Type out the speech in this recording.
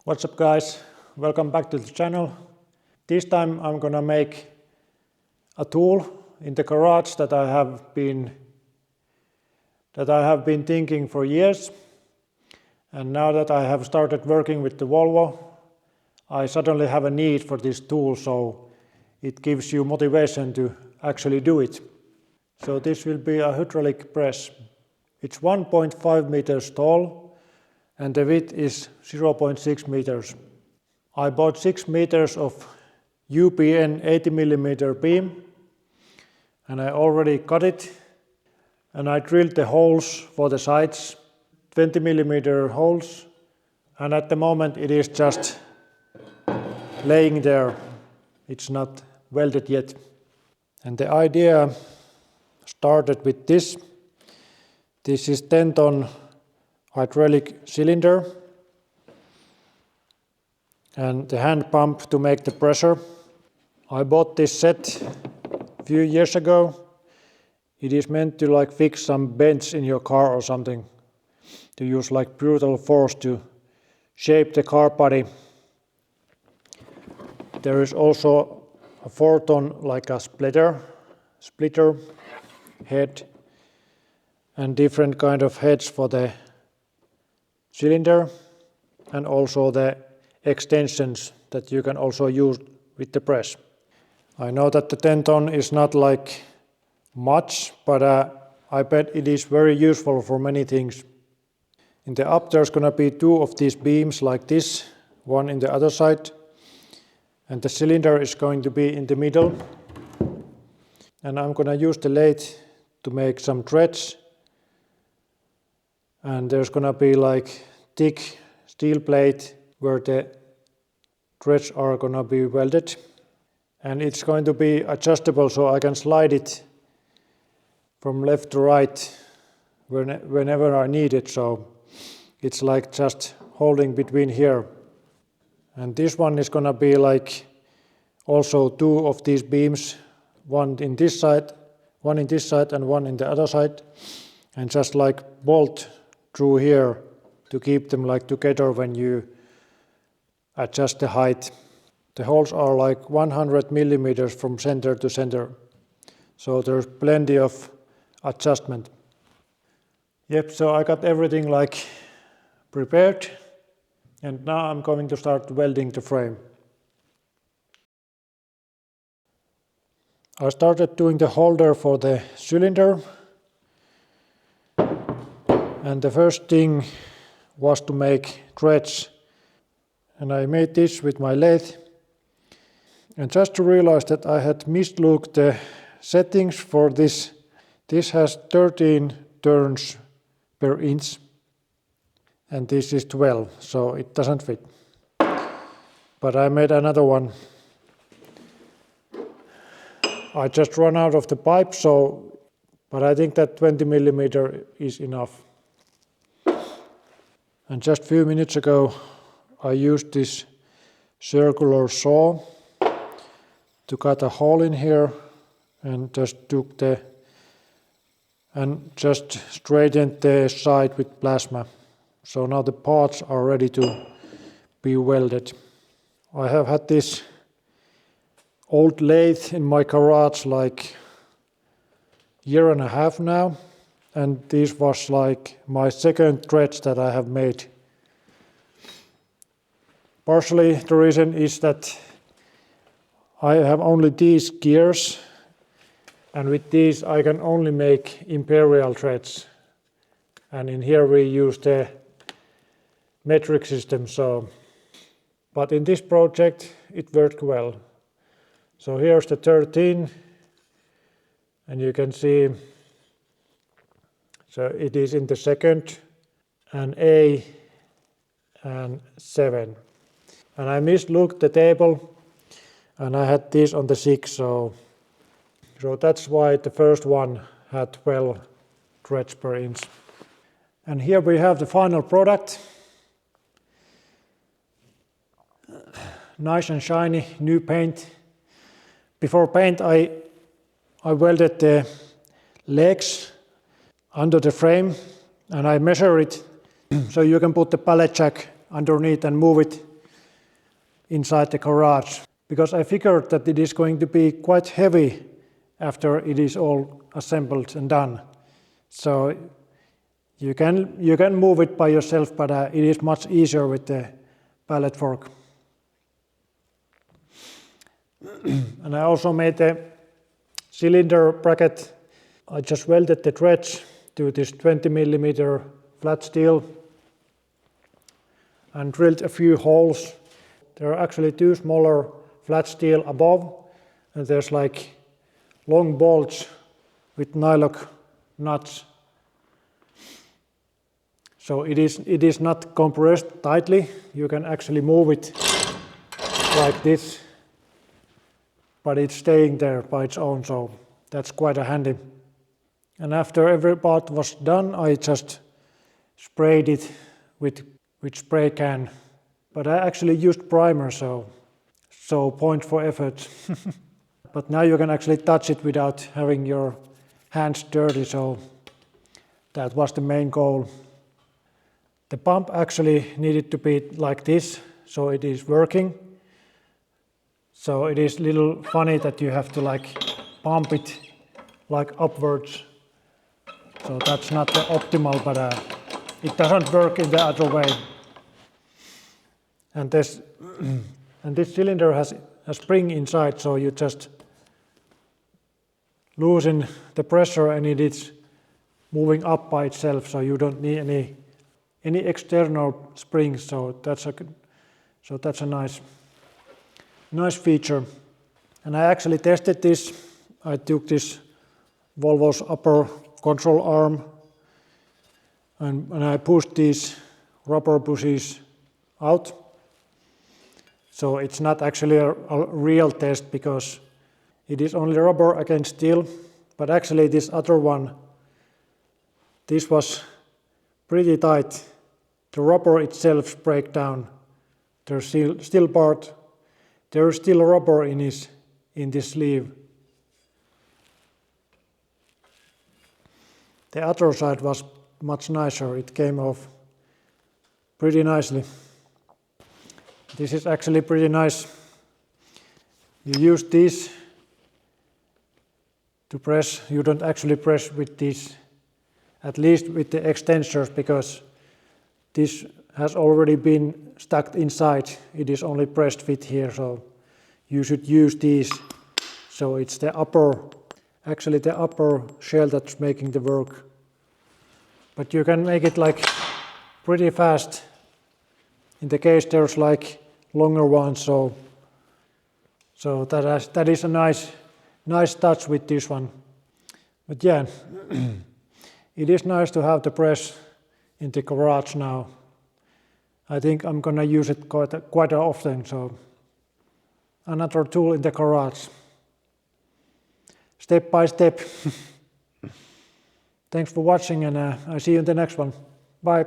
What's up guys, welcome back to the channel. This time I'm gonna make a tool in the garage that I have been thinking for years, and now that I have started working with the Volvo, I suddenly have a need for this tool, so it gives you motivation to actually do it. So this will be a hydraulic press. It's 1.5 meters tall and the width is 0.6 meters. I bought 6 meters of UPN 80mm beam and I already cut it, and I drilled the holes for the sides, 20mm holes, and at the moment it is just laying there. It's not welded yet. And the idea started with this. This is 10-ton hydraulic cylinder and the hand pump to make the pressure. I bought this set a few years ago. It is meant to fix some bends in your car or something, to use brutal force to shape the car body. There is also a 4-ton a splitter head and different kind of heads for the cylinder, and also the extensions that you can also use with the press. I know that the 10-ton is not much, but I bet it is very useful for many things. In the up there's gonna be 2 of these beams like this, one in the other side, and the cylinder is going to be in the middle. And I'm gonna use the lathe to make some threads. And there's gonna be thick steel plate where the threads are gonna be welded. And it's going to be adjustable, so I can slide it from left to right whenever I need it. So it's just holding between here. And this one is gonna be also 2 of these beams, one in this side and one in the other side, and just bolt through here to keep them together when you adjust the height. The holes are 100 millimeters from center to center, so there's plenty of adjustment. Yep, so I got everything prepared, and now I'm going to start welding the frame. I started doing the holder for the cylinder, and the first thing was to make threads, and I made this with my lathe. And just to realize that I had mislooked the settings for this. This has 13 turns per inch and this is 12, so it doesn't fit. But I made another one. I just ran out of the pipe, but I think that 20mm is enough. And just a few minutes ago I used this circular saw to cut a hole in here and just straightened the side with plasma. So now the parts are ready to be welded. I have had this old lathe in my garage year and a half now, and this was my second threads that I have made. Partially the reason is that I have only these gears, and with these I can only make imperial threads, and in here we use the metric system. But in this project it worked well. So here's the 13, and you can see, so it is in the second and A and 7. And I mislooked the table and I had this on the 6, so that's why the first one had 12 threads per inch. And here we have the final product. Nice and shiny, new paint. Before paint I welded the legs under the frame and I measure it so you can put the pallet jack underneath and move it inside the garage, because I figured that it is going to be quite heavy after it is all assembled and done. So you can move it by yourself, but it is much easier with the pallet fork. And I also made the cylinder bracket. I just welded the threads to this 20mm flat steel and drilled a few holes. There are actually two smaller flat steel above, and there's like long bolts with nylock nuts. So it is not compressed tightly. You can actually move it like this, but it's staying there by its own, so that's quite handy. And after every part was done, I just sprayed it with spray can. But I actually used primer, so point for effort. But now you can actually touch it without having your hands dirty, so that was the main goal. The pump actually needed to be like this, so it is working. So it is a little funny that you have to like pump it like upwards. So that's not the optimal, but it doesn't work in the other way. And this cylinder has a spring inside, so you just loosen the pressure and it is moving up by itself, so you don't need any external springs. So that's a nice feature. And I actually tested this. I took this Volvo's upper control arm and I pushed these rubber bushes out. So it's not actually a real test because it is only rubber against steel, but actually this other one, this was pretty tight. The rubber itself breaks down. There's still part. There is still rubber in this sleeve. The other side was much nicer. It came off pretty nicely. This is actually pretty nice. You use this to press. You don't actually press with this, at least with the extensors, because this has already been stuck inside. It is only pressed fit here, so you should use these. So it's the upper shell that's making the work. But you can make it like pretty fast. In the case there's like longer ones, so that is a nice touch with this one. But yeah, it is nice to have the press in the garage now. I think I'm gonna use it quite often, so another tool in the garage. Step by step. Thanks for watching, and I see you in the next one. Bye.